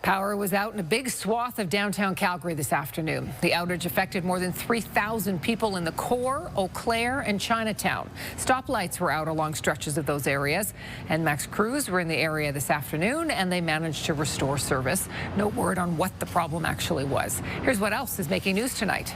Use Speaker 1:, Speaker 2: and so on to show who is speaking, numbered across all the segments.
Speaker 1: Power was out in a big swath of downtown Calgary this afternoon. The outage affected more than 3,000 people in the core, Eau Claire, and Chinatown. Stoplights were out along stretches of those areas. NMAX crews were in the area this afternoon, and they managed to restore service. No word on what the problem actually was. Here's what else is making news tonight.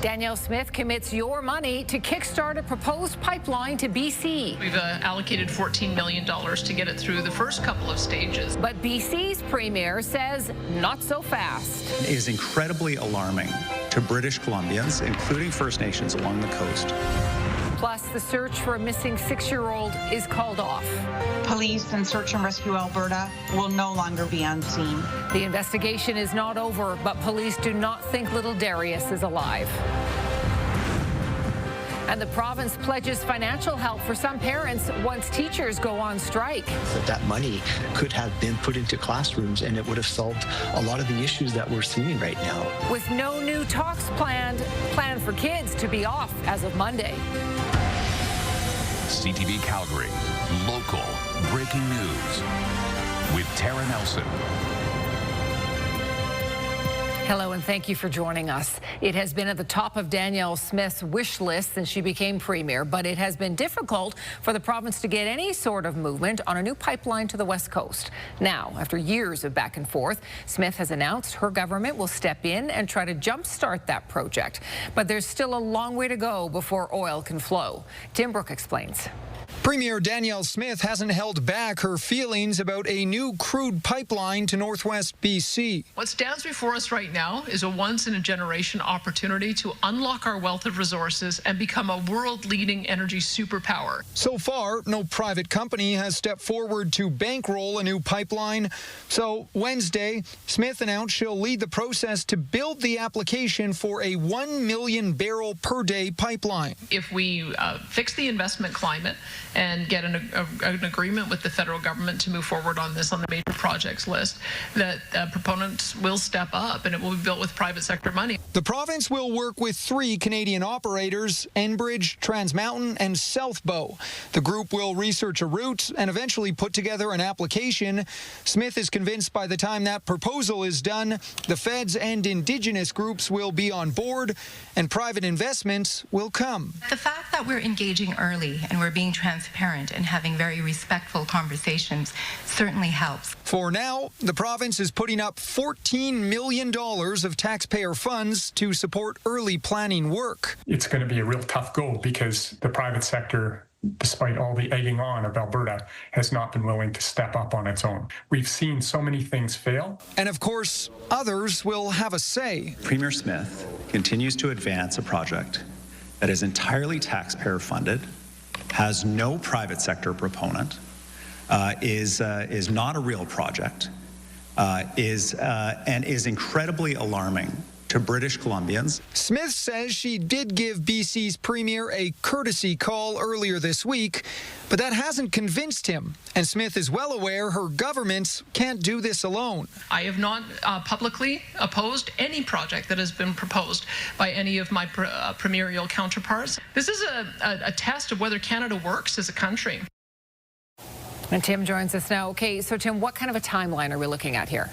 Speaker 1: Danielle Smith commits your money to kickstart a proposed pipeline to BC.
Speaker 2: We've allocated $14 million to get it through the first couple of stages.
Speaker 1: But BC's premier says not so fast.
Speaker 3: It is incredibly alarming to British Columbians, including First Nations along the coast.
Speaker 1: Plus, the search for a missing 6-year-old is called off.
Speaker 4: Police and Search and Rescue Alberta will no longer be on scene.
Speaker 1: The investigation is not over, but police do not think little Darius is alive. And the province pledges financial help for some parents once teachers go on strike.
Speaker 5: That money could have been put into classrooms and it would have solved a lot of the issues that we're seeing right now.
Speaker 1: With no new talks planned for kids to be off as of Monday.
Speaker 6: CTV Calgary, local breaking news with Tara Nelson.
Speaker 1: Hello, and thank you for joining us. It has been at the top of Danielle Smith's wish list since she became premier, but it has been difficult for the province to get any sort of movement on a new pipeline to the West Coast. Now, after years of back and forth, Smith has announced her government will step in and try to jumpstart that project. But there's still a long way to go before oil can flow. Tim Brooke explains.
Speaker 7: Premier Danielle Smith hasn't held back her feelings about a new crude pipeline to Northwest BC.
Speaker 2: What stands before us right now is a once-in-a-generation opportunity to unlock our wealth of resources and become a world-leading energy superpower.
Speaker 7: So far, no private company has stepped forward to bankroll a new pipeline. So Wednesday, Smith announced she'll lead the process to build the application for a 1 million barrel per day pipeline.
Speaker 2: If we fix the investment climate and get an agreement with the federal government to move forward on this on the major projects list, that proponents will step up and it will be built with private sector money.
Speaker 7: The province will work with 3 Canadian operators, Enbridge, Trans Mountain, and Southbow. The group will research a route and eventually put together an application. Smith is convinced by the time that proposal is done, the feds and Indigenous groups will be on board and private investments will come.
Speaker 8: The fact that we're engaging early and we're being transparent and having very respectful conversations certainly helps.
Speaker 7: For now, the province is putting up $14 million of taxpayer funds to support early planning work.
Speaker 9: It's going to be a real tough go because the private sector, despite all the egging on of Alberta, has not been willing to step up on its own. We've seen so many things fail.
Speaker 7: And of course, others will have a say.
Speaker 3: Premier Smith continues to advance a project that is entirely taxpayer funded, has no private sector proponent, is not a real project, and is incredibly alarming to British Columbians.
Speaker 7: Smith says she did give BC's premier a courtesy call earlier this week, but that hasn't convinced him. And Smith is well aware her government can't do this alone.
Speaker 2: I have not publicly opposed any project that has been proposed by any of my premierial counterparts. This is a test of whether Canada works as a country.
Speaker 1: And Tim joins us now. Okay, so Tim, what kind of a timeline are we looking at here?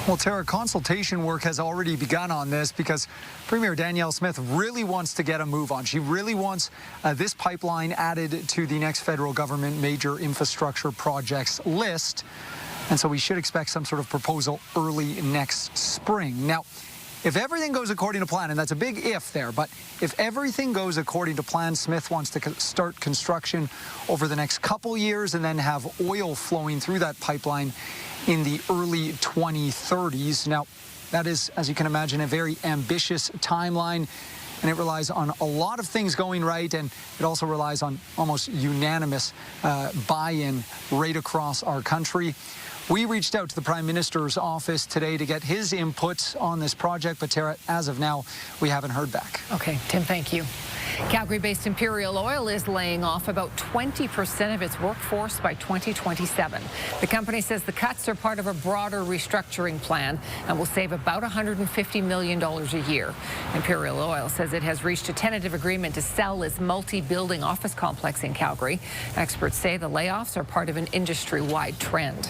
Speaker 7: Well, Tara, consultation work has already begun on this because Premier Danielle Smith really wants to get a move on. She really wants this pipeline added to the next federal government major infrastructure projects list. And so we should expect some sort of proposal early next spring. Now, if everything goes according to plan, and that's a big if there, but if everything goes according to plan, Smith wants to start construction over the next couple years and then have oil flowing through that pipeline in the early 2030s. Now, that is, as you can imagine, a very ambitious timeline, and it relies on a lot of things going right, and it also relies on almost unanimous buy-in right across our country. We reached out to the Prime Minister's office today to get his input on this project, but Tara, as of now, we haven't heard back.
Speaker 1: Okay, Tim, thank you. Calgary-based Imperial Oil is laying off about 20% of its workforce by 2027. The company says the cuts are part of a broader restructuring plan and will save about $150 million a year. Imperial Oil says it has reached a tentative agreement to sell its multi-building office complex in Calgary. Experts say the layoffs are part of an industry-wide trend.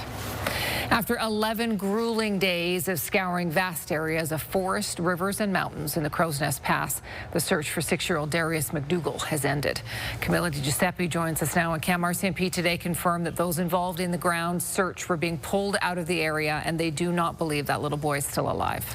Speaker 1: After 11 grueling days of scouring vast areas of forest, rivers and mountains in the Crow's Nest Pass, the search for 6-year-old Darius McDougall has ended. Camilla DiGiuseppe joins us now, and Cam, RCMP today confirmed that those involved in the ground search were being pulled out of the area, and they do not believe that little boy is still alive.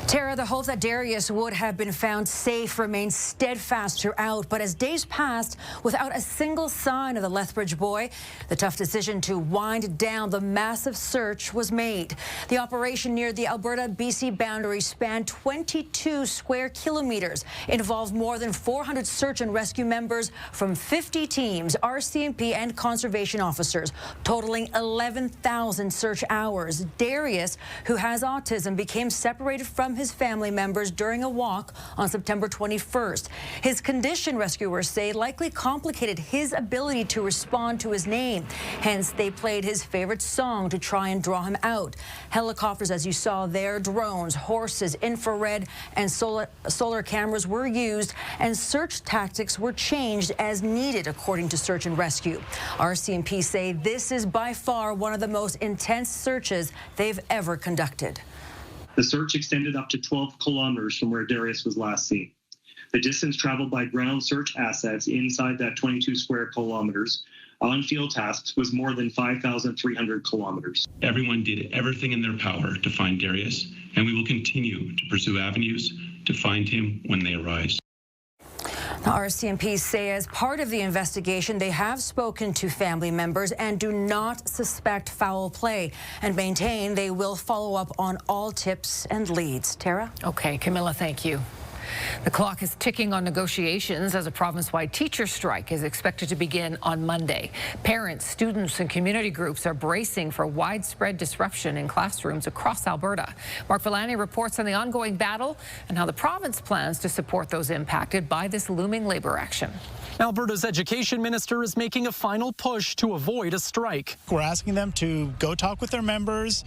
Speaker 10: Tara, the hope that Darius would have been found safe remains steadfast throughout, but as days passed without a single sign of the Lethbridge boy, the tough decision to wind down the massive search was made. The operation near the Alberta-BC boundary spanned 22 square kilometers, involved more than 400 search and rescue members from 50 teams, RCMP and conservation officers, totaling 11,000 search hours. Darius, who has autism, became separated from his family members during a walk on September 21st. His condition, rescuers say, likely complicated his ability to respond to his name. Hence, they played his favorite song to try and draw him out. Helicopters, as you saw there, drones, horses, infrared and solar cameras were used, and search tactics were changed as needed, according to Search and Rescue. RCMP say this is by far one of the most intense searches they've ever conducted.
Speaker 11: The search extended up to 12 kilometers from where Darius was last seen. The distance traveled by ground search assets inside that 22 square kilometers on field tasks was more than 5,300 kilometers.
Speaker 12: Everyone did everything in their power to find Darius, and we will continue to pursue avenues to find him when they arise.
Speaker 10: The RCMP say as part of the investigation, they have spoken to family members and do not suspect foul play, and maintain they will follow up on all tips and leads. Tara?
Speaker 1: Okay, Camilla, thank you. The clock is ticking on negotiations as a province-wide teacher strike is expected to begin on Monday. Parents, students and community groups are bracing for widespread disruption in classrooms across Alberta. Mark Villani reports on the ongoing battle and how the province plans to support those impacted by this looming labour action.
Speaker 13: Alberta's education minister is making a final push to avoid a strike.
Speaker 14: We're asking them to go talk with their members,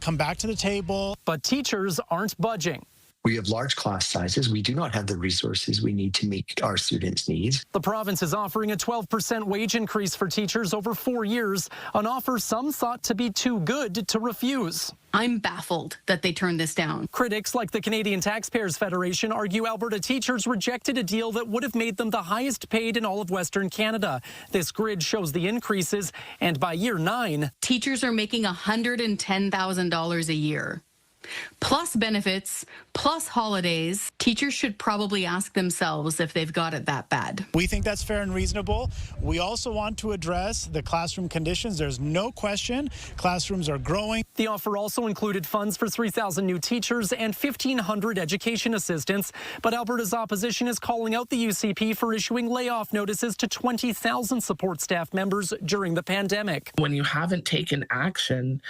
Speaker 14: come back to the table.
Speaker 13: But teachers aren't budging.
Speaker 5: We have large class sizes. We do not have the resources we need to meet our students' needs.
Speaker 13: The province is offering a 12% wage increase for teachers over 4 years, an offer some thought to be too good to refuse.
Speaker 15: I'm baffled that they turned this down.
Speaker 13: Critics like the Canadian Taxpayers Federation argue Alberta teachers rejected a deal that would have made them the highest paid in all of Western Canada. This grid shows the increases, and by year 9,
Speaker 15: teachers are making $110,000 a year. Plus benefits, plus holidays. Teachers should probably ask themselves if they've got it that bad.
Speaker 14: We think that's fair and reasonable. We also want to address the classroom conditions. There's no question classrooms are growing.
Speaker 13: The offer also included funds for 3,000 new teachers and 1,500 education assistants. But Alberta's opposition is calling out the UCP for issuing layoff notices to 20,000 support staff members during the pandemic.
Speaker 16: When you haven't taken action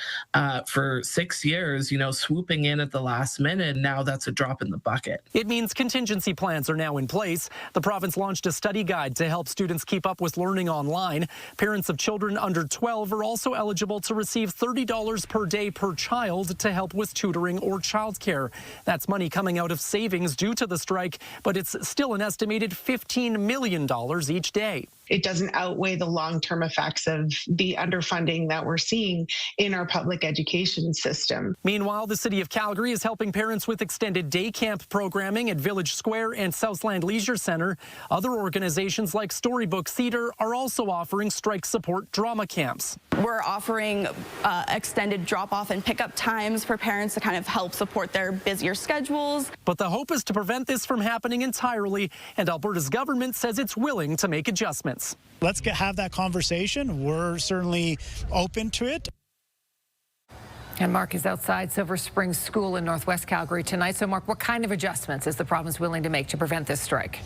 Speaker 16: for 6 years, swooping in at the last minute, now that's a drop in the bucket.
Speaker 13: It means contingency plans are now in place. The province launched a study guide to help students keep up with learning online. Parents of children under 12 are also eligible to receive $30 per day per child to help with tutoring or childcare. That's money coming out of savings due to the strike, but it's still an estimated $15 million each day.
Speaker 17: It doesn't outweigh the long-term effects of the underfunding that we're seeing in our public education system.
Speaker 13: Meanwhile, the City of Calgary is helping parents with extended day camp programming at Village Square and Southland Leisure Centre. Other organizations like Storybook Theatre are also offering strike support drama camps.
Speaker 18: We're offering extended drop-off and pickup times for parents to kind of help support their busier schedules.
Speaker 13: But the hope is to prevent this from happening entirely, and Alberta's government says it's willing to make adjustments.
Speaker 14: Let's have that conversation. We're certainly open to it.
Speaker 1: And Mark is outside Silver Springs School in Northwest Calgary tonight. So, Mark, what kind of adjustments is the province willing to make to prevent this strike?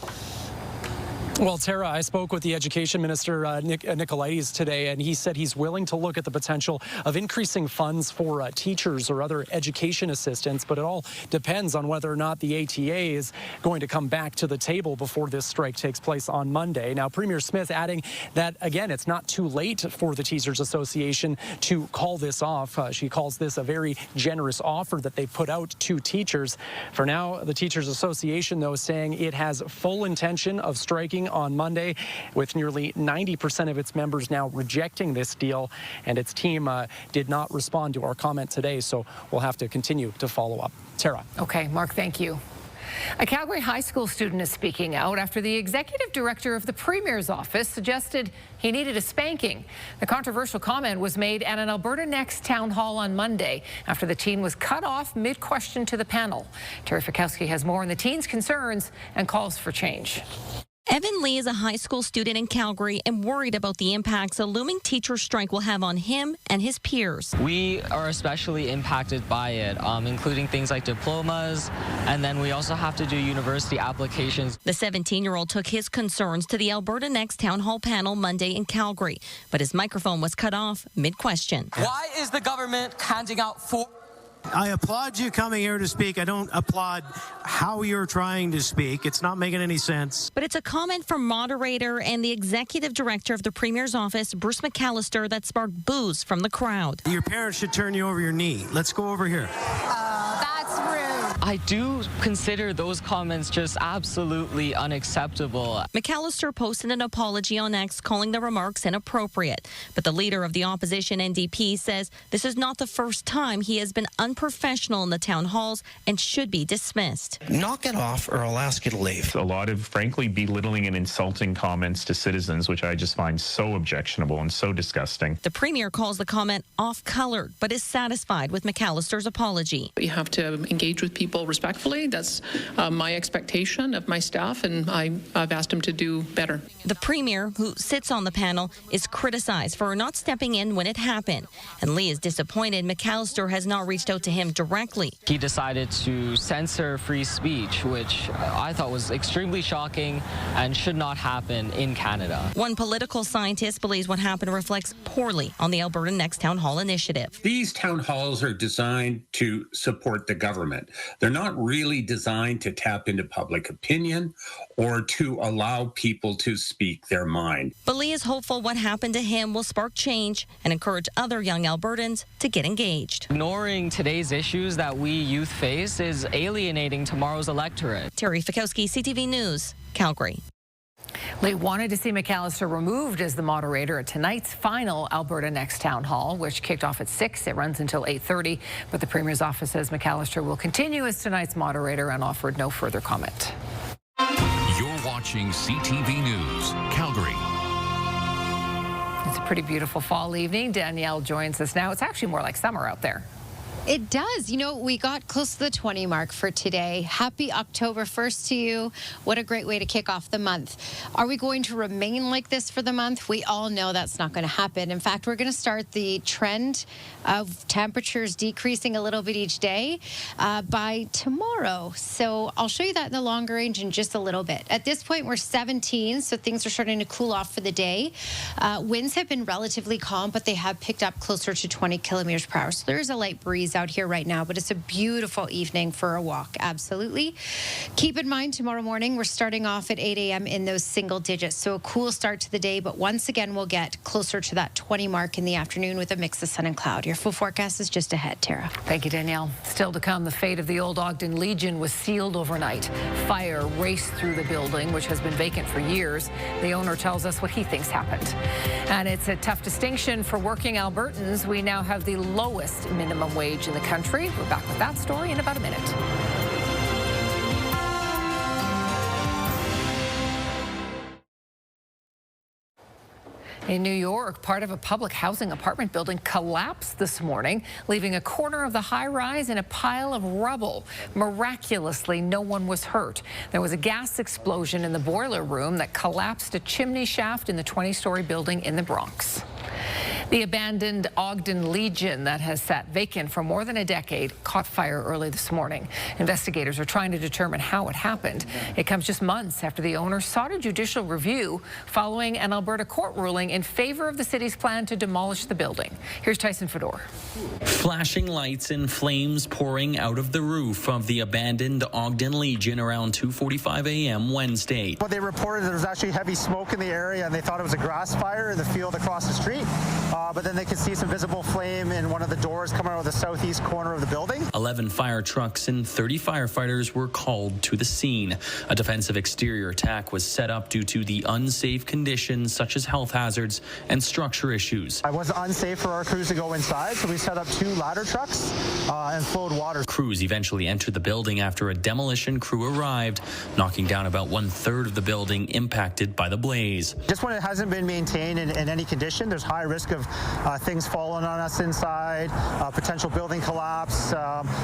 Speaker 13: Well, Tara, I spoke with the Education Minister, Nicolaides, today, and he said he's willing to look at the potential of increasing funds for teachers or other education assistants, but it all depends on whether or not the ATA is going to come back to the table before this strike takes place on Monday. Now, Premier Smith adding that, again, it's not too late for the Teachers Association to call this off. She calls this a very generous offer that they put out to teachers. For now, the Teachers Association, though, saying it has full intention of striking on Monday, with nearly 90% of its members now rejecting this deal, and its team did not respond to our comment today, so we'll have to continue to follow up. Tara.
Speaker 1: Okay, Mark, thank you. A Calgary high school student is speaking out after the executive director of the Premier's office suggested he needed a spanking. The controversial comment was made at an Alberta Next town hall on Monday after the teen was cut off mid-question to the panel. Terry Fikowski has more on the teen's concerns and calls for change.
Speaker 19: Evan Lee is a high school student in Calgary and worried about the impacts a looming teacher strike will have on him and his peers.
Speaker 20: We are especially impacted by it, including things like diplomas, and then we also have to do university applications.
Speaker 19: The 17-year-old took his concerns to the Alberta Next town hall panel Monday in Calgary, but his microphone was cut off mid-question.
Speaker 20: Why is the government handing out
Speaker 21: I applaud you coming here to speak. I don't applaud how you're trying to speak. It's not making any sense.
Speaker 19: But it's a comment from moderator and the executive director of the Premier's office, Bruce McAllister, that sparked boos from the crowd.
Speaker 21: Your parents should turn you over your knee. Let's go over here.
Speaker 20: That's rude. I do consider those comments just absolutely unacceptable.
Speaker 19: McAllister posted an apology on X, calling the remarks inappropriate. But the leader of the opposition NDP says this is not the first time he has been unprofessional in the town halls and should be dismissed.
Speaker 22: Knock it off or I'll ask you to leave.
Speaker 23: A lot of, frankly, belittling and insulting comments to citizens, which I just find so objectionable and so disgusting.
Speaker 19: The Premier calls the comment off-colored, but is satisfied with McAllister's apology.
Speaker 2: You have to engage with people respectfully. That's my expectation of my staff, and I've asked him to do better.
Speaker 19: The Premier, who sits on the panel, is criticized for not stepping in when it happened. And Lee is disappointed McAllister has not reached out to him directly.
Speaker 20: He decided to censor free speech, which I thought was extremely shocking and should not happen in Canada.
Speaker 19: One political scientist believes what happened reflects poorly on the Alberta Next Town Hall initiative.
Speaker 24: These town halls are designed to support the government. They're not really designed to tap into public opinion or to allow people to speak their mind.
Speaker 19: But Lee is hopeful what happened to him will spark change and encourage other young Albertans to get engaged.
Speaker 20: Ignoring today's issues that we youth face is alienating tomorrow's electorate.
Speaker 19: Terry Fikowski, CTV News, Calgary.
Speaker 1: Lee wanted to see McAllister removed as the moderator at tonight's final Alberta Next Town Hall, which kicked off at 6. It runs until 8:30. But the Premier's office says McAllister will continue as tonight's moderator and offered no further comment.
Speaker 6: You're watching CTV News, Calgary.
Speaker 1: It's a pretty beautiful fall evening. Danielle joins us now. It's actually more like summer out there.
Speaker 25: It does. You know, we got close to the 20 mark for today. Happy October 1st to you. What a great way to kick off the month. Are we going to remain like this for the month? We all know that's not going to happen. In fact, we're going to start the trend of temperatures decreasing a little bit each day by tomorrow. So I'll show you that in the longer range in just a little bit. At this point, we're 17, so things are starting to cool off for the day. Winds have been relatively calm, but they have picked up closer to 20 kilometers per hour. So there's a light breeze out here right now, but it's a beautiful evening for a walk. Absolutely. Keep in mind, tomorrow morning, we're starting off at 8 a.m. in those single digits. So a cool start to the day, but once again, we'll get closer to that 20 mark in the afternoon with a mix of sun and cloud. Your full forecast is just ahead, Tara.
Speaker 1: Thank you, Danielle. Still to come, the fate of the old Ogden Legion was sealed overnight. Fire raced through the building, which has been vacant for years. The owner tells us what he thinks happened. And it's a tough distinction for working Albertans. We now have the lowest minimum wage in the country. We're back with that story in about a minute. In New York, part of a public housing apartment building collapsed this morning, leaving a corner of the high-rise in a pile of rubble. Miraculously, no one was hurt. There was a gas explosion in the boiler room that collapsed a chimney shaft in the 20-story building in the Bronx. The abandoned Ogden Legion that has sat vacant for more than a decade caught fire early this morning. Investigators are trying to determine how it happened. It comes just months after the owner sought a judicial review following an Alberta court ruling in favor of the city's plan to demolish the building. Here's Tyson Fedor.
Speaker 3: Flashing lights and flames pouring out of the roof of the abandoned Ogden Legion around 2:45 a.m. Wednesday.
Speaker 4: Well, they reported there was actually heavy smoke in the area, and they thought it was a grass fire in the field across the street. But then they could see some visible flame in one of the doors coming out of the southeast corner of the building.
Speaker 3: 11 fire trucks and 30 firefighters were called to the scene. A defensive exterior attack was set up due to the unsafe conditions such as health hazards and structure issues.
Speaker 4: It was unsafe for our crews to go inside, so we set up 2 ladder trucks and flowed water.
Speaker 3: Crews eventually entered the building after a demolition crew arrived, knocking down about 1/3 of the building impacted by the blaze.
Speaker 4: Just when it hasn't been maintained in any condition, there's high risk of things falling on us inside, potential building collapse,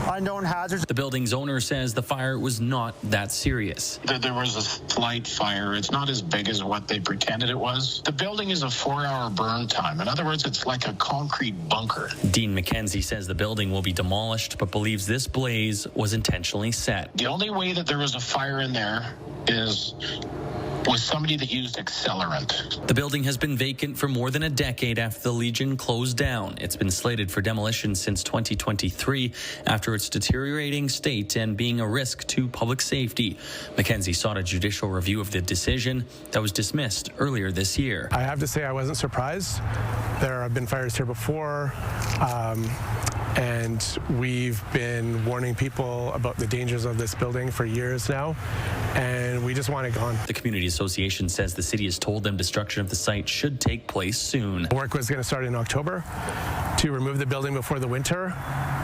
Speaker 4: unknown hazards.
Speaker 3: The building's owner says the fire was not that serious.
Speaker 7: There was a slight fire. It's not as big as what they pretended it was. The building is a 4-hour burn time. In other words, it's like a concrete bunker.
Speaker 3: Dean McKenzie says the building will be demolished, but believes this blaze was intentionally set.
Speaker 7: The only way that there was a fire in there was somebody that used accelerant.
Speaker 3: The building has been vacant for more than a decade after the Legion closed down. It's been slated for demolition since 2023 after its deteriorating state and being a risk to public safety. McKenzie sought a judicial review of the decision that was dismissed earlier this year.
Speaker 8: I have to say I wasn't surprised. There have been fires here before. And we've been warning people about the dangers of this building for years now, and we just want it gone.
Speaker 3: The Community Association says the city has told them destruction of the site should take place soon.
Speaker 8: Work was going to start in October to remove the building before the winter,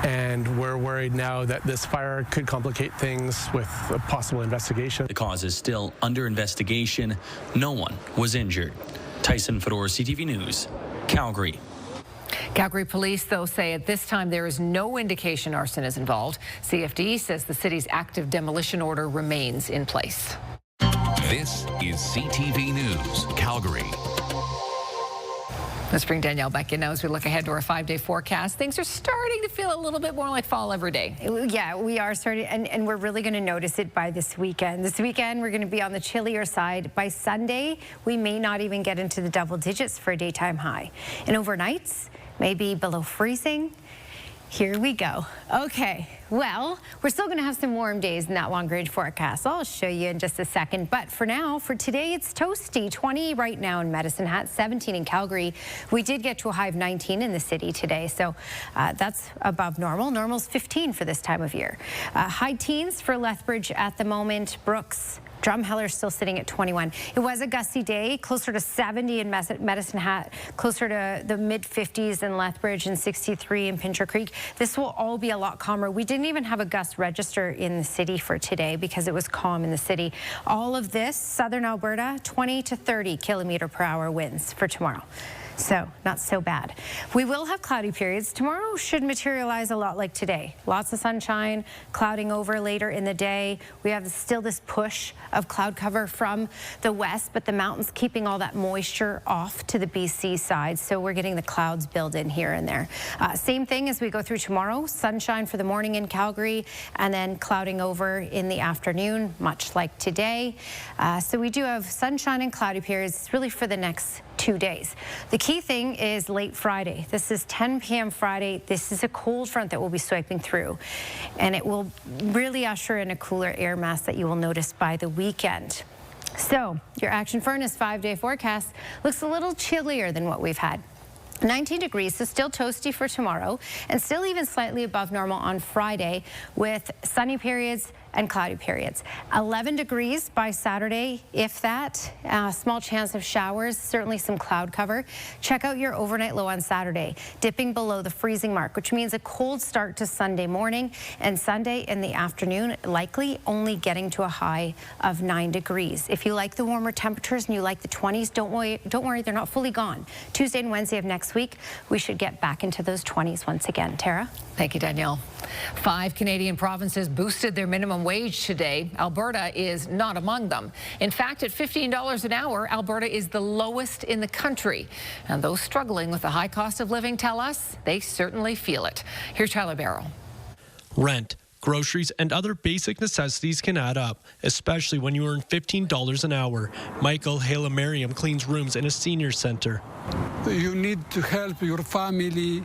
Speaker 8: and we're worried now that this fire could complicate things with a possible investigation.
Speaker 3: The cause is still under investigation. No one was injured. Tyson Fedor, CTV News, Calgary.
Speaker 1: Calgary police, though, say at this time there is no indication arson is involved. CFD says the city's active demolition order remains in place.
Speaker 6: This is CTV News, Calgary.
Speaker 1: Let's bring Danielle back in now as we look ahead to our 5-day forecast. Things are starting to feel a little bit more like fall every day.
Speaker 25: Yeah, we are starting, and we're really going to notice it by this weekend. This weekend, we're going to be on the chillier side. By Sunday, we may not even get into the double digits for a daytime high. And overnights, maybe below freezing. Here we go. Okay, well, we're still going to have some warm days in that long-range forecast. I'll show you in just a second. But for now, for today, it's toasty. 20 right now in Medicine Hat, 17 in Calgary. We did get to a high of 19 in the city today, so that's above normal. Normal's 15 for this time of year. High teens for Lethbridge at the moment. Brooks, Drumheller still sitting at 21. It was a gusty day, closer to 70 in Medicine Hat, closer to the mid-50s in Lethbridge and 63 in Pincher Creek. This will all be a lot calmer. We didn't even have a gust register in the city for today because it was calm in the city. All of this, southern Alberta, 20 to 30 km/h winds for tomorrow. So not so bad. We will have cloudy periods. Tomorrow should materialize a lot like today. Lots of sunshine, clouding over later in the day. We have still this push of cloud cover from the west, but the mountains keeping all that moisture off to the BC side. So we're getting the clouds build in here and there. Same thing as we go through tomorrow. Sunshine for the morning in Calgary and then clouding over in the afternoon, much like today. So we do have sunshine and cloudy periods really for the next 2 days. The key thing is late Friday. This is 10 p.m. Friday. This is a cold front that will be swiping through, and it will really usher in a cooler air mass that you will notice by the weekend. So your Action Furnace 5-day forecast looks a little chillier than what we've had. 19 degrees, so still toasty for tomorrow, and still even slightly above normal on Friday with sunny periods and cloudy periods. 11 degrees by Saturday, if that. Small chance of showers, certainly some cloud cover. Check out your overnight low on Saturday, dipping below the freezing mark, which means a cold start to Sunday morning, and Sunday in the afternoon, likely only getting to a high of 9 degrees. If you like the warmer temperatures and you like the 20s, don't worry, they're not fully gone. Tuesday and Wednesday of next week, we should get back into those 20s once again. Tara?
Speaker 1: Thank you, Danielle. 5 Canadian provinces boosted their minimum wage today. Alberta is not among them. In fact, at $15 an hour, Alberta is the lowest in the country. And those struggling with the high cost of living tell us they certainly feel it. Here's Tyler Barrow.
Speaker 5: Rent, groceries, and other basic necessities can add up, especially when you earn $15 an hour. Michael Halamariam cleans rooms in a senior center.
Speaker 9: You need to help your family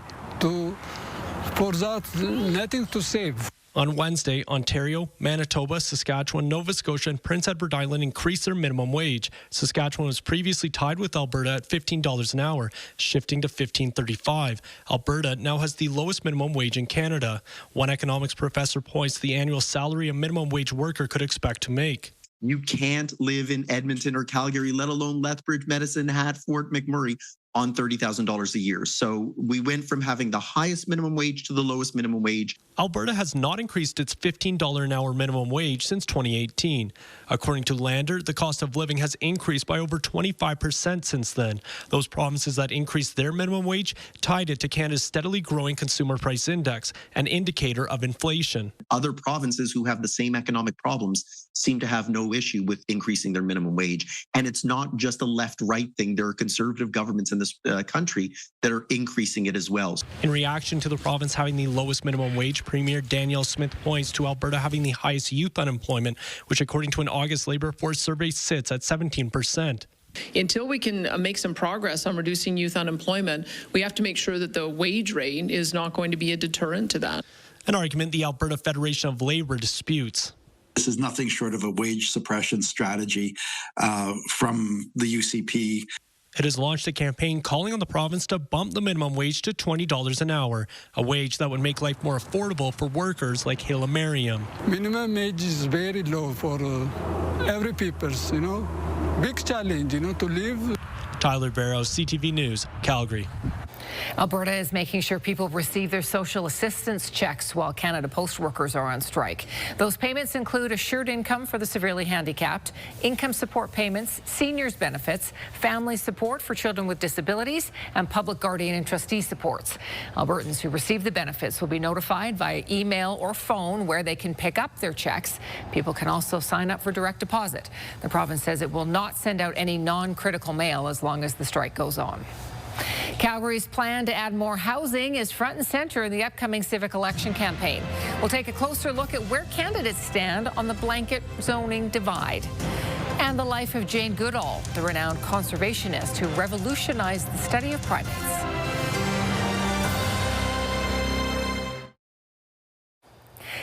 Speaker 9: for that, nothing to save.
Speaker 5: On Wednesday, Ontario, Manitoba, Saskatchewan, Nova Scotia, and Prince Edward Island increased their minimum wage. Saskatchewan was previously tied with Alberta at $15 an hour, shifting to $15.35. Alberta now has the lowest minimum wage in Canada. One economics professor points to the annual salary a minimum wage worker could expect to make.
Speaker 10: You can't live in Edmonton or Calgary, let alone Lethbridge, Medicine Hat, Fort McMurray, on $30,000 a year. So we went from having the highest minimum wage to the lowest minimum wage.
Speaker 5: Alberta has not increased its $15 an hour minimum wage since 2018. According to Lander, the cost of living has increased by over 25% since then. Those provinces that increased their minimum wage tied it to Canada's steadily growing consumer price index, an indicator of inflation.
Speaker 10: Other provinces who have the same economic problems seem to have no issue with increasing their minimum wage. And it's not just a left-right thing. There are conservative governments in this country that are increasing it as well.
Speaker 5: In reaction to the province having the lowest minimum wage, Premier Danielle Smith points to Alberta having the highest youth unemployment, which according to an August Labour Force survey sits at 17%.
Speaker 2: Until we can make some progress on reducing youth unemployment, we have to make sure that the wage rate is not going to be a deterrent to that.
Speaker 5: An argument the Alberta Federation of Labour disputes.
Speaker 11: This is nothing short of a wage suppression strategy from the UCP.
Speaker 5: It has launched a campaign calling on the province to bump the minimum wage to $20 an hour, a wage that would make life more affordable for workers like Halamariam.
Speaker 9: Minimum wage is very low for every people, Big challenge, to live.
Speaker 5: Tyler Barrow, CTV News, Calgary.
Speaker 1: Alberta is making sure people receive their social assistance checks while Canada Post workers are on strike. Those payments include assured income for the severely handicapped, income support payments, seniors benefits, family support for children with disabilities, and public guardian and trustee supports. Albertans who receive the benefits will be notified via email or phone where they can pick up their checks. People can also sign up for direct deposit. The province says it will not send out any non-critical mail as long as the strike goes on. Calgary's plan to add more housing is front and center in the upcoming civic election campaign. We'll take a closer look at where candidates stand on the blanket zoning divide. And the life of Jane Goodall, the renowned conservationist who revolutionized the study of primates.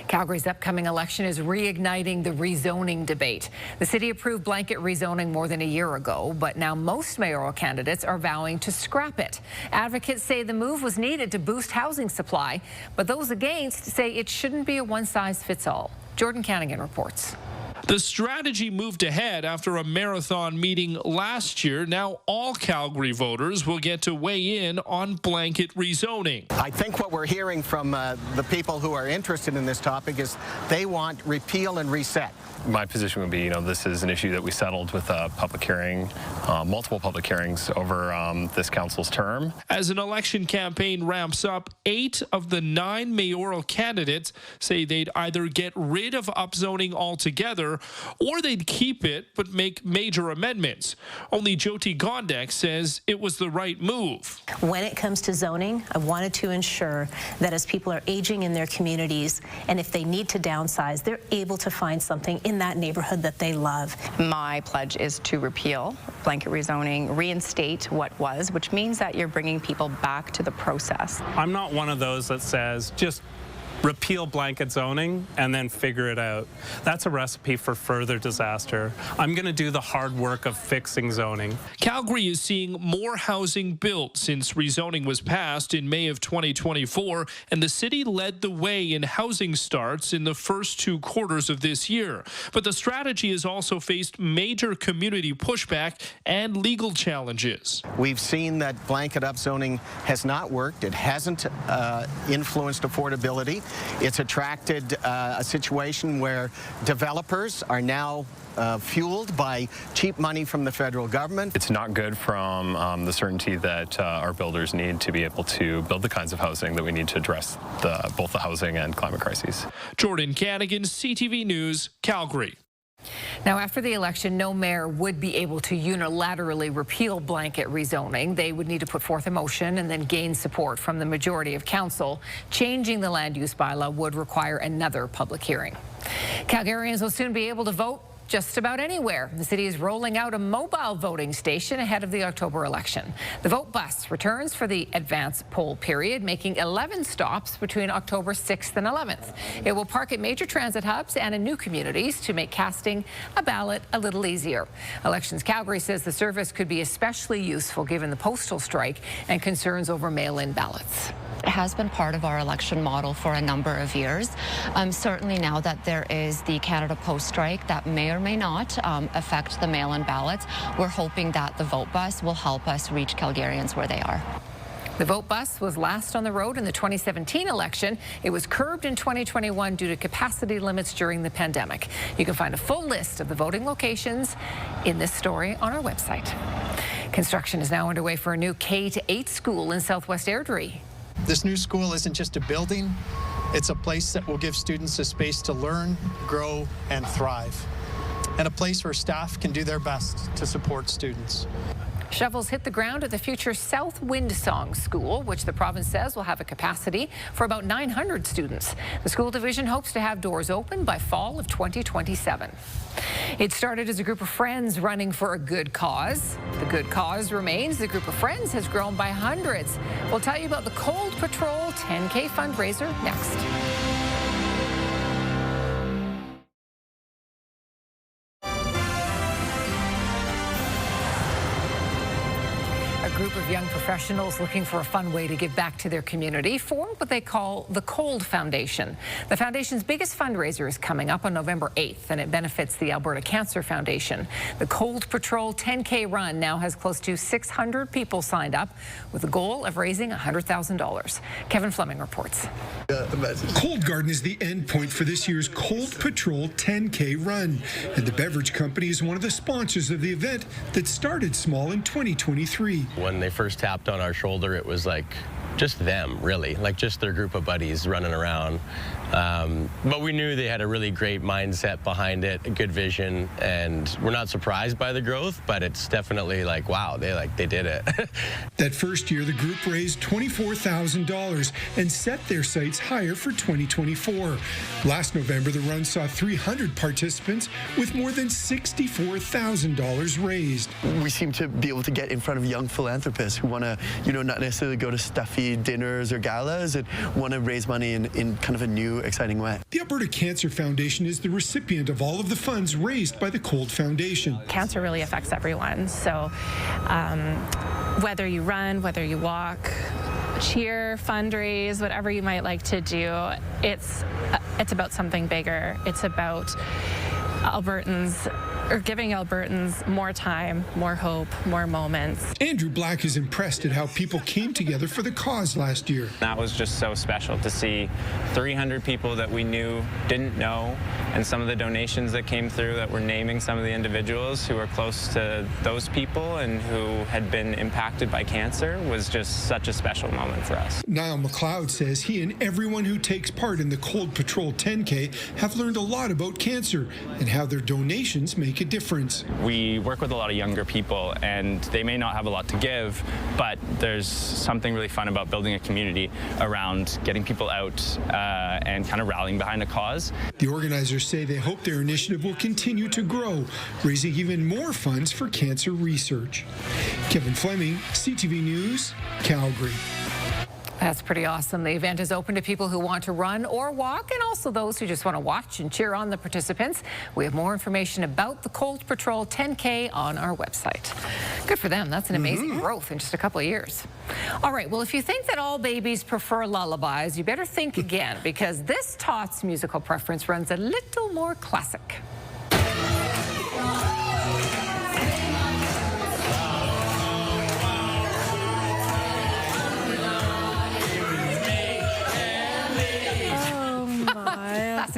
Speaker 1: Calgary's upcoming election is reigniting the rezoning debate. The city approved blanket rezoning more than a year ago, but now most mayoral candidates are vowing to scrap it. Advocates say the move was needed to boost housing supply, but those against say it shouldn't be a one-size-fits-all. Jordan Canigan reports.
Speaker 12: The strategy moved ahead after a marathon meeting last year. Now all Calgary voters will get to weigh in on blanket rezoning.
Speaker 26: I think what we're hearing from the people who are interested in this topic is they want repeal and reset.
Speaker 27: My position would be, this is an issue that we settled with a public hearing, multiple public hearings over this council's term.
Speaker 12: As an election campaign ramps up, 8 of the 9 mayoral candidates say they'd either get rid of upzoning altogether or they'd keep it but make major amendments. Only Jyoti Gondek says it was the right move.
Speaker 28: When it comes to zoning, I wanted to ensure that as people are aging in their communities and if they need to downsize, they're able to find something in that neighborhood that they love.
Speaker 29: My pledge is to repeal blanket rezoning, reinstate what was, which means that you're bringing people back to the process.
Speaker 30: I'm not one of those that says just repeal blanket zoning and then figure it out. That's a recipe for further disaster. I'm going to do the hard work of fixing zoning.
Speaker 12: Calgary is seeing more housing built since rezoning was passed in May of 2024, and the city led the way in housing starts in the first 2 quarters of this year. But the strategy has also faced major community pushback and legal challenges.
Speaker 26: We've seen that blanket upzoning has not worked. It hasn't influenced affordability. It's attracted a situation where developers are now fueled by cheap money from the federal government.
Speaker 27: It's not good from the certainty that our builders need to be able to build the kinds of housing that we need to address both the housing and climate crises.
Speaker 12: Jordan Cadigan, CTV News, Calgary.
Speaker 1: Now, after the election, no mayor would be able to unilaterally repeal blanket rezoning. They would need to put forth a motion and then gain support from the majority of council. Changing the land use bylaw would require another public hearing. Calgarians will soon be able to vote just about anywhere. The city is rolling out a mobile voting station ahead of the October election. The vote bus returns for the advance poll period, making 11 stops between October 6th and 11th. It will park at major transit hubs and in new communities to make casting a ballot a little easier. Elections Calgary says the service could be especially useful given the postal strike and concerns over mail-in ballots.
Speaker 13: It has been part of our election model for a number of years. Certainly now that there is the Canada Post strike that may or may not affect the mail-in ballots, we're hoping that the vote bus will help us reach Calgarians where they are.
Speaker 1: The vote bus was last on the road in the 2017 election. It was curbed in 2021 due to capacity limits during the pandemic. You can find a full list of the voting locations in this story on our website. Construction is now underway for a new K-8 school in Southwest Airdrie.
Speaker 14: This new school isn't just a building, it's a place that will give students a space to learn, grow, and thrive, and a place where staff can do their best to support students.
Speaker 1: Shovels hit the ground at the future South Windsong School, which the province says will have a capacity for about 900 students. The school division hopes to have doors open by fall of 2027. It started as a group of friends running for a good cause. The good cause remains. The group of friends has grown by hundreds. We'll tell you about the Cold Patrol 10K fundraiser next. A group of young professionals looking for a fun way to give back to their community formed what they call the Cold Foundation. The foundation's biggest fundraiser is coming up on November 8th, and it benefits the Alberta Cancer Foundation. The Cold Patrol 10K run now has close to 600 people signed up with the goal of raising $100,000. Kevin Fleming reports.
Speaker 15: Cold Garden is the end point for this year's Cold Patrol 10K run, and the beverage company is one of the sponsors of the event that started small in 2023.
Speaker 16: When they first tapped on our shoulder, it was like just them, really, like just their group of buddies running around. But we knew they had a really great mindset behind it, a good vision, and we're not surprised by the growth, but it's definitely like, wow, they did it.
Speaker 15: That first year, the group raised $24,000 and set their sights higher for 2024. Last November, the run saw 300 participants with more than $64,000 raised.
Speaker 17: We seem to be able to get in front of young philanthropists who want to, not necessarily go to stuffy dinners or galas and want to raise money in kind of a new, exciting way.
Speaker 15: The Alberta Cancer Foundation is the recipient of all of the funds raised by the Cold Foundation.
Speaker 18: Cancer really affects everyone, so whether you run, whether you walk, cheer, fundraise, whatever you might like to do, it's about something bigger. It's about giving Albertans more time, more hope, more moments.
Speaker 15: Andrew Black is impressed at how people came together for the cause last year.
Speaker 21: That was just so special to see 300 people that we didn't know, and some of the donations that came through that were naming some of the individuals who were close to those people and who had been impacted by cancer was just such a special moment for us.
Speaker 15: Niall McLeod says he and everyone who takes part in the Cold Patrol 10K have learned a lot about cancer and how their donations make a difference.
Speaker 21: We work with a lot of younger people, and they may not have a lot to give, but there's something really fun about building a community around getting people out and kind of rallying behind a cause.
Speaker 15: The organizers say they hope their initiative will continue to grow, raising even more funds for cancer research. Kevin Fleming, CTV News, Calgary.
Speaker 1: That's pretty awesome. The event is open to people who want to run or walk, and also those who just want to watch and cheer on the participants. We have more information about the Cold Patrol 10K on our website. Good for them. That's an amazing growth in just a couple of years. All right, well, if you think that all babies prefer lullabies, you better think again, because this Tot's musical preference runs a little more classic.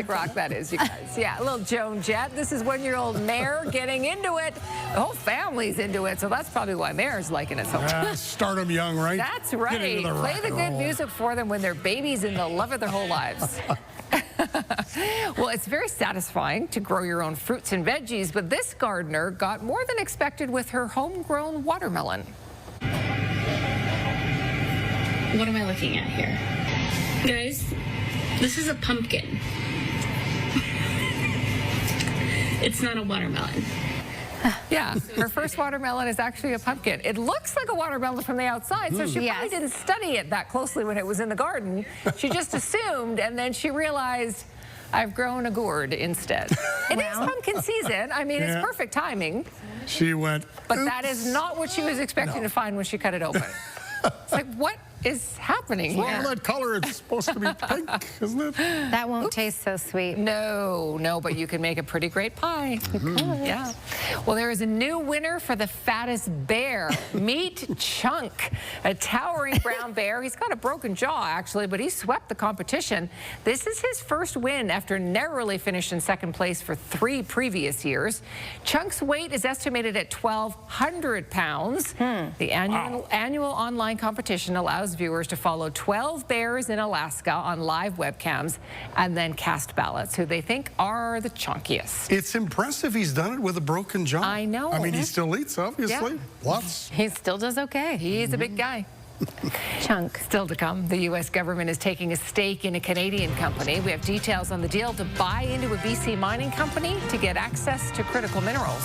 Speaker 1: classic rock, that is, you guys. Yeah, a little Joan Jett. This is one-year-old Mare getting into it. The whole family's into it, so that's probably why Mare's liking it so much.
Speaker 3: Start them young, right?
Speaker 1: That's right. Play the good music for them when they're babies and they'll love it their whole lives. Well, it's very satisfying to grow your own fruits and veggies, but this gardener got more than expected with her homegrown watermelon.
Speaker 4: What am I looking at here? Guys, this is a pumpkin. It's not a watermelon.
Speaker 1: Yeah, her first watermelon is actually a pumpkin. It looks like a watermelon from the outside, so she probably didn't study it that closely when it was in the garden. She just assumed, and then she realized, I've grown a gourd instead. It is pumpkin season. I mean, it's perfect timing.
Speaker 3: She went,
Speaker 1: but that is not what she was expecting to find when she cut it open. It's like, what is happening here?
Speaker 3: Well, that color, it's supposed to be pink, isn't it?
Speaker 25: That won't taste so sweet.
Speaker 1: No, but you can make a pretty great pie. Yeah. Well, there is a new winner for the fattest bear. Meet Chunk, a towering brown bear. He's got a broken jaw, actually, but he swept the competition. This is his first win after narrowly finishing in second place for 3 previous years. Chunk's weight is estimated at 1,200 pounds. The annual online competition allows viewers to follow 12 bears in Alaska on live webcams and then cast ballots who they think are the chunkiest.
Speaker 3: It's impressive he's done it with a broken jaw.
Speaker 1: I know.
Speaker 3: I mean, he still eats, obviously. Lots.
Speaker 25: He still does okay.
Speaker 1: He's a big guy.
Speaker 25: Chunk.
Speaker 1: Still to come, the U.S. government is taking a stake in a Canadian company. We have details on the deal to buy into a BC mining company to get access to critical minerals.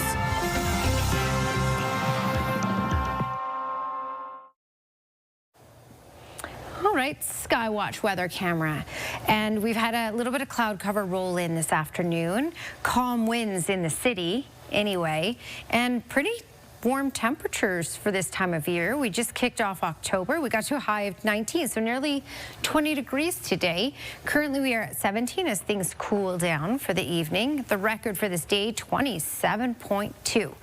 Speaker 25: All right, Skywatch weather camera. And we've had a little bit of cloud cover roll in this afternoon. Calm winds in the city anyway, and pretty warm temperatures for this time of year. We just kicked off October. We got to a high of 19, so nearly 20 degrees today. Currently, we are at 17 as things cool down for the evening. The record for this day, 27.2.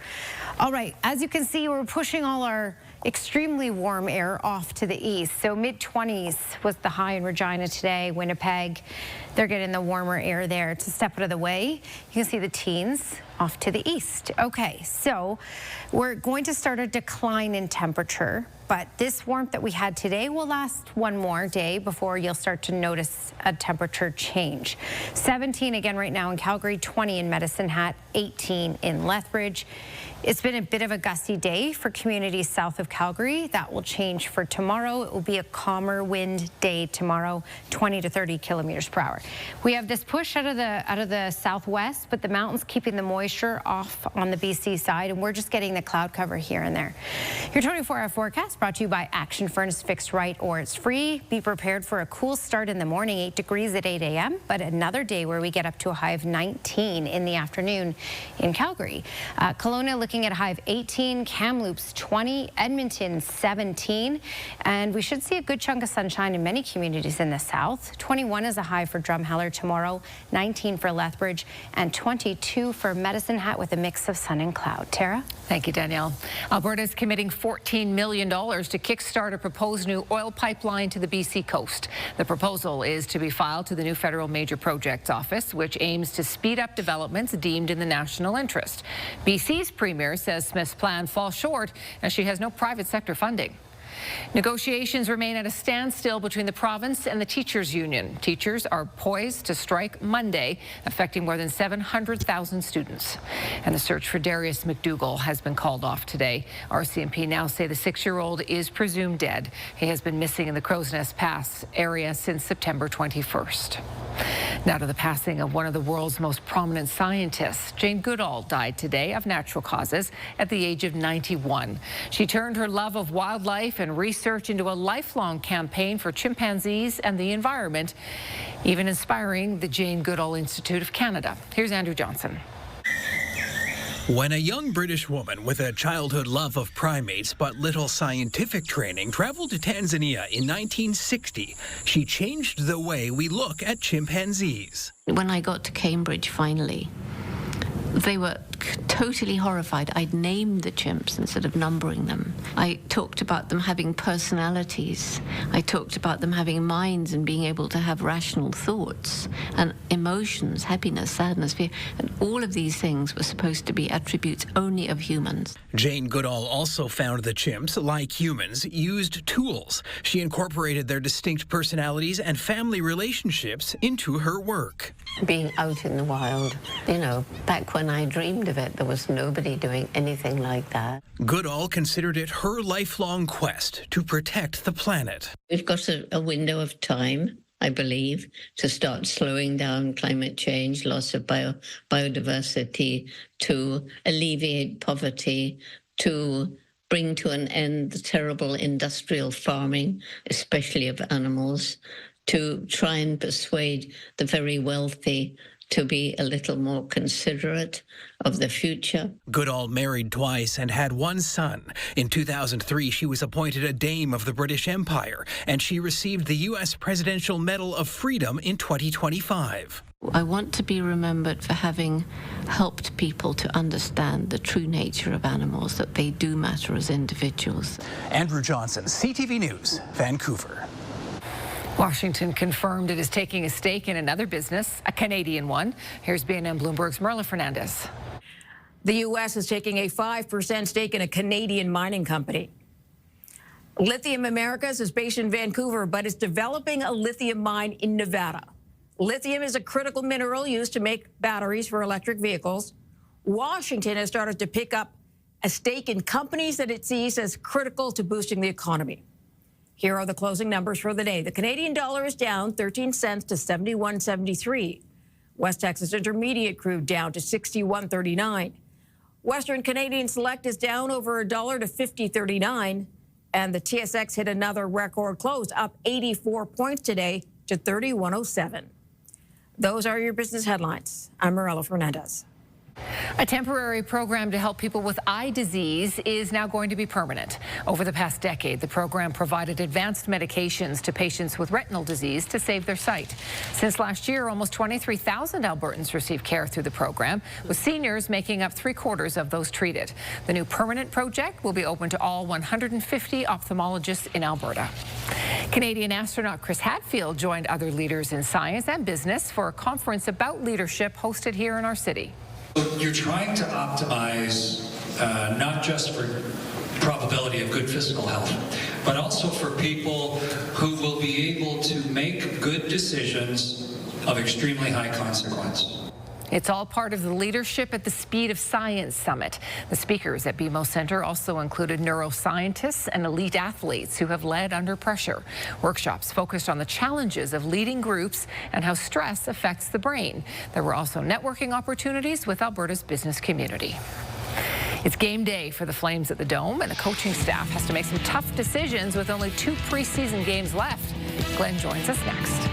Speaker 25: All right, as you can see, we're pushing all our extremely warm air off to the east. So mid-20s was the high in Regina today. Winnipeg, they're getting the warmer air there. To step out of the way, you can see the teens off to the east. Okay, so we're going to start a decline in temperature, but this warmth that we had today will last one more day before you'll start to notice a temperature change. 17 again right now in Calgary, 20 in Medicine Hat, 18 in Lethbridge. It's been a bit of a gusty day for communities south of Calgary. That will change for tomorrow. It will be a calmer wind day tomorrow, 20 to 30 kilometers per hour. We have this push out of the southwest, but the mountains keeping the moisture off on the BC side, and we're just getting the cloud cover here and there. Your 24-hour forecast brought to you by Action Furnace, fixed right or it's free. Be prepared for a cool start in the morning, 8 degrees at 8 a.m., but another day where we get up to a high of 19 in the afternoon in Calgary. Kelowna looking at a high of 18, Kamloops 20, Edmonton 17, and we should see a good chunk of sunshine in many communities in the south. 21 is a high for Drumheller tomorrow, 19 for Lethbridge, and 22 for Medicine Hat with a mix of sun and cloud. Tara?
Speaker 1: Thank you, Danielle. Alberta is committing $14 million to kickstart a proposed new oil pipeline to the BC coast. The proposal is to be filed to the new Federal Major Projects Office, which aims to speed up developments deemed in the national interest. BC's Premier says Smith's plan falls short as she has no private sector funding. Negotiations remain at a standstill between the province and the teachers' union. Teachers are poised to strike Monday, affecting more than 700,000 students. And the search for Darius McDougall has been called off today. RCMP now say the 6-year-old is presumed dead. He has been missing in the Crow's Nest Pass area since September 21st. Now to the passing of one of the world's most prominent scientists. Jane Goodall died today of natural causes at the age of 91. She turned her love of wildlife and research into a lifelong campaign for chimpanzees and the environment, even inspiring the Jane Goodall Institute of Canada. Here's Andrew Johnson.
Speaker 6: When a young British woman with a childhood love of primates but little scientific training traveled to Tanzania in 1960, she changed the way we look at chimpanzees.
Speaker 7: When I got to Cambridge finally, they were
Speaker 2: totally horrified. I'd named the chimps instead of numbering them. I talked about them having personalities. I talked about them having minds and being able to have rational thoughts and emotions, happiness, sadness, fear. And all of these things were supposed to be attributes only of humans.
Speaker 6: Jane Goodall also found the chimps, like humans, used tools. She incorporated their distinct personalities and family relationships into her work.
Speaker 2: Being out in the wild, you know, back when I dreamed of it, there was nobody doing anything like that.
Speaker 6: Goodall considered it her lifelong quest to protect the planet.
Speaker 2: We've got a window of time, I believe, to start slowing down climate change, loss of biodiversity, to alleviate poverty, to bring to an end the terrible industrial farming, especially of animals, to try and persuade the very wealthy to be a little more considerate of the future.
Speaker 6: Goodall married twice and had one son. In 2003, she was appointed a Dame of the British Empire, and she received the U.S. Presidential Medal of Freedom in 2025.
Speaker 2: I want to be remembered for having helped people to understand the true nature of animals, that they do matter as individuals.
Speaker 6: Andrew Johnson, CTV News, Vancouver.
Speaker 1: Washington confirmed it is taking a stake in another business, a Canadian one. Here's BNN Bloomberg's Marla Fernandez.
Speaker 7: The U.S. is taking a 5% stake in a Canadian mining company. Lithium Americas is based in Vancouver, but is developing a lithium mine in Nevada. Lithium is a critical mineral used to make batteries for electric vehicles. Washington has started to pick up a stake in companies that it sees as critical to boosting the economy. Here are the closing numbers for the day. The Canadian dollar is down 13 cents to 71.73. West Texas Intermediate crude down to 61.39. Western Canadian Select is down over $1 to 50.39. And the TSX hit another record close, up 84 points today to 31.07. Those are your business headlines. I'm Marella Fernandez.
Speaker 1: A temporary program to help people with eye disease is now going to be permanent. Over the past decade, the program provided advanced medications to patients with retinal disease to save their sight. Since last year, almost 23,000 Albertans receive care through the program, with seniors making up 3/4 of those treated. The new permanent project will be open to all 150 ophthalmologists in Alberta. Canadian astronaut Chris Hadfield joined other leaders in science and business for a conference about leadership hosted here in our city.
Speaker 8: You're trying to optimize not just for probability of good physical health, but also for people who will be able to make good decisions of extremely high consequence.
Speaker 1: It's all part of the Leadership at the Speed of Science Summit. The speakers at BMO Centre also included neuroscientists and elite athletes who have led under pressure. Workshops focused on the challenges of leading groups and how stress affects the brain. There were also networking opportunities with Alberta's business community. It's game day for the Flames at the Dome, and the coaching staff has to make some tough decisions with only 2 preseason games left. Glenn joins us next.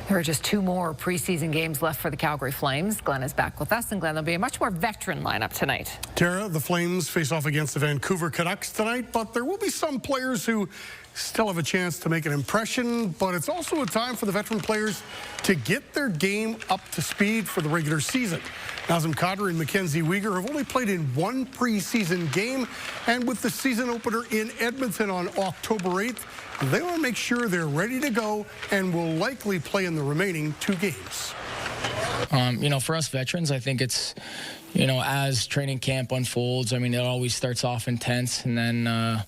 Speaker 1: There are just 2 more preseason games left for the Calgary Flames. Glenn is back with us, and Glenn, there'll be a much more veteran lineup tonight.
Speaker 3: Tara, the Flames face off against the Vancouver Canucks tonight, but there will be some players who still have a chance to make an impression, but it's also a time for the veteran players to get their game up to speed for the regular season. Nazem Kadri and Mackenzie Weegar have only played in 1 preseason game, and with the season opener in Edmonton on October 8th, they want to make sure they're ready to go and will likely play in the remaining 2 games.
Speaker 10: You know, for us veterans, I think it's, you know, as training camp unfolds, I mean, it always starts off intense, and then,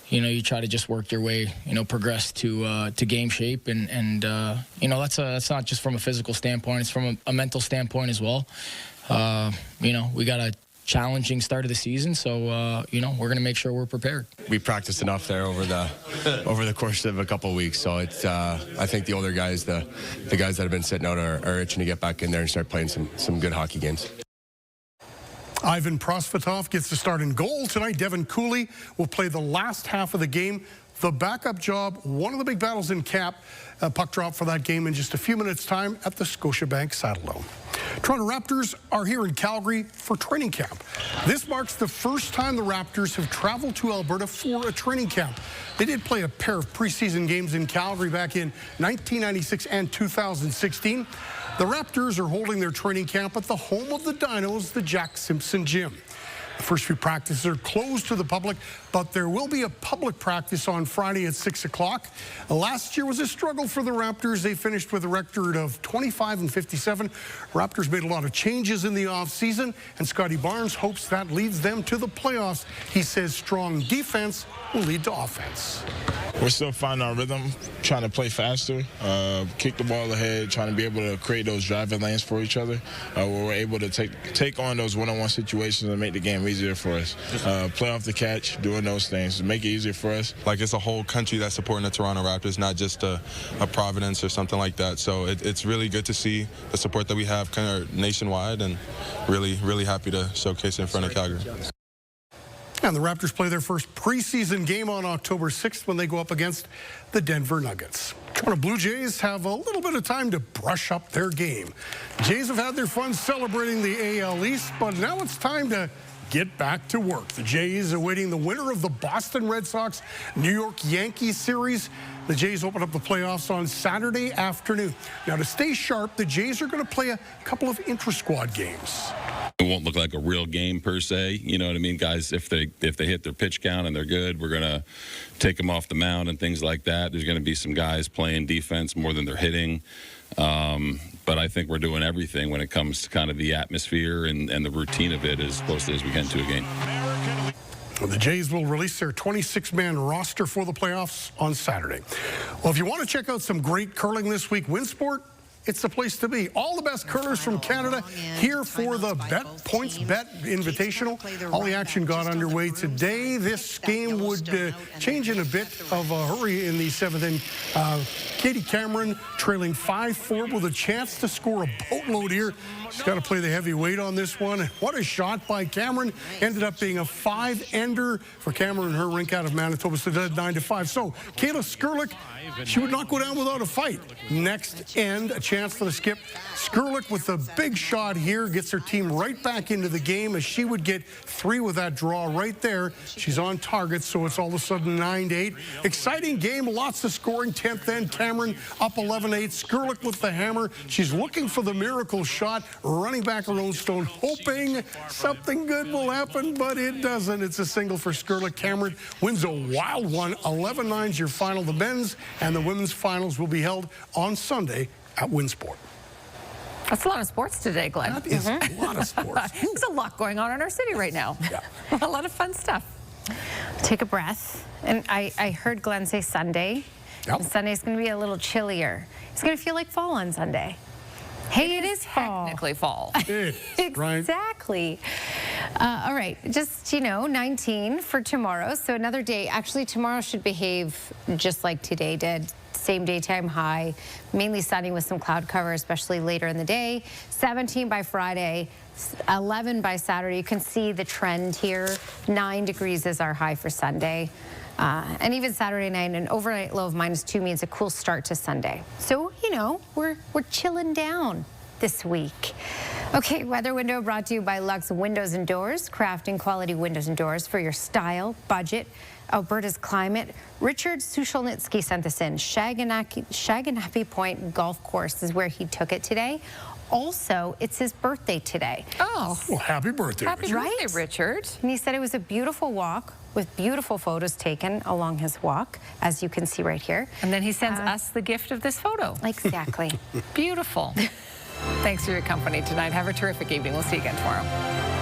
Speaker 10: you know, you try to just work your way, you know, progress to game shape, and you know, that's not just from a physical standpoint; it's from a mental standpoint as well. You know, we got a challenging start of the season, so you know, we're going to make sure we're prepared.
Speaker 11: We practiced enough there over the course of a couple of weeks, so it's I think the older guys, the guys that have been sitting out are itching to get back in there and start playing some good hockey games.
Speaker 3: Ivan Prosvetov gets to start in goal tonight. Devin Cooley will play the last half of the game. The backup job, one of the big battles in cap. A puck drop for that game in just a few minutes' time at the Scotiabank Saddledome. Toronto Raptors are here in Calgary for training camp. This marks the first time the Raptors have traveled to Alberta for a training camp. They did play a pair of preseason games in Calgary back in 1996 and 2016. The Raptors are holding their training camp at the home of the Dinos, the Jack Simpson Gym. The first few practices are closed to the public, but there will be a public practice on Friday at 6 o'clock. Last year was a struggle for the Raptors. They finished with a record of 25-57. Raptors made a lot of changes in the offseason, and Scotty Barnes hopes that leads them to the playoffs. He says strong defense will lead to offense.
Speaker 5: We're still finding our rhythm, trying to play faster, kick the ball ahead, trying to be able to create those driving lanes for each other, where we're able to take on those one-on-one situations and make the game easier for us. Play off the catch, doing those things, make it easier for us.
Speaker 9: Like, it's a whole country that's supporting the Toronto Raptors, not just a Providence or something like that. So it's really good to see the support that we have kind of nationwide, and really, really happy to showcase it in front of Calgary.
Speaker 3: And the Raptors play their first preseason game on October 6th when they go up against the Denver Nuggets. Toronto Blue Jays have a little bit of time to brush up their game. Jays have had their fun celebrating the AL East, but now it's time to get back to work. The Jays awaiting the winner of the Boston Red Sox New York Yankees series. The Jays open up the playoffs on Saturday afternoon. Now, to stay sharp, the Jays are going to play a couple of intra-squad games.
Speaker 19: It won't look like a real game per se, you know what I mean? Guys, if they hit their pitch count and they're good, we're going to take them off the mound and things like that. There's going to be some guys playing defense more than they're hitting. But I think we're doing everything when it comes to kind of the atmosphere and the routine of it as closely as we can to a game.
Speaker 3: Well, the Jays will release their 26-man roster for the playoffs on Saturday. Well, if you want to check out some great curling this week, Winsport, it's the place to be. All the best curlers from Canada here for the Points Bet Invitational. All the action got underway today. This game would change in a bit of a hurry in the 7th inning. Katie Cameron trailing 5-4 with a chance to score a boatload here. She's got to play the heavy weight on this one. What a shot by Cameron. Ended up being a 5-ender for Cameron and her rink out of Manitoba. So 9-5. So Kayla Skurlik, she would not go down without a fight. Next end, a chance for the skip. Skurlik with the big shot here gets her team right back into the game, as she would get 3 with that draw right there. She's on target, so it's all of a sudden 9-8. Exciting game, lots of scoring. 10th end, Cameron up 11-8. Skurlik with the hammer. She's looking for the miracle shot, running back her own stone, hoping something good will happen, but it doesn't. It's a single for Skurlik. Cameron wins a wild one. 11-9 is your final. The men's and the women's finals will be held on Sunday at Winsport.
Speaker 1: That's a lot of sports today, Glenn.
Speaker 3: That is a lot of sports.
Speaker 1: There's a lot going on in our city right now.
Speaker 3: Yeah.
Speaker 1: A lot of fun stuff.
Speaker 25: Take a breath. And I heard Glenn say Sunday.
Speaker 3: Yep.
Speaker 25: Sunday's going to be a little chillier. It's going to feel like fall on Sunday. Hey, it is fall.
Speaker 1: Technically fall.
Speaker 25: Exactly. All right, just, 19 for tomorrow. So another day. Actually, tomorrow should behave just like today did. Same daytime high, mainly sunny with some cloud cover, especially later in the day. 17 by Friday, 11 by Saturday. You can see the trend here. 9 degrees is our high for Sunday. And even Saturday night, an overnight low of -2 means a cool start to Sunday. So, we're chilling down this week. Okay, Weather Window brought to you by Lux Windows and Doors, crafting quality windows and doors for your style, budget, Alberta's climate. Richard Sushelnitsky sent this in. Shaganappi Point Golf Course is where he took it today. Also, it's his birthday today.
Speaker 1: Oh.
Speaker 3: Well, happy birthday,
Speaker 1: Happy birthday, Richard.
Speaker 25: And he said it was a beautiful walk with beautiful photos taken along his walk, as you can see right here.
Speaker 1: And then he sends us the gift of this photo.
Speaker 25: Exactly.
Speaker 1: Beautiful. Thanks for your company tonight. Have a terrific evening. We'll see you again tomorrow.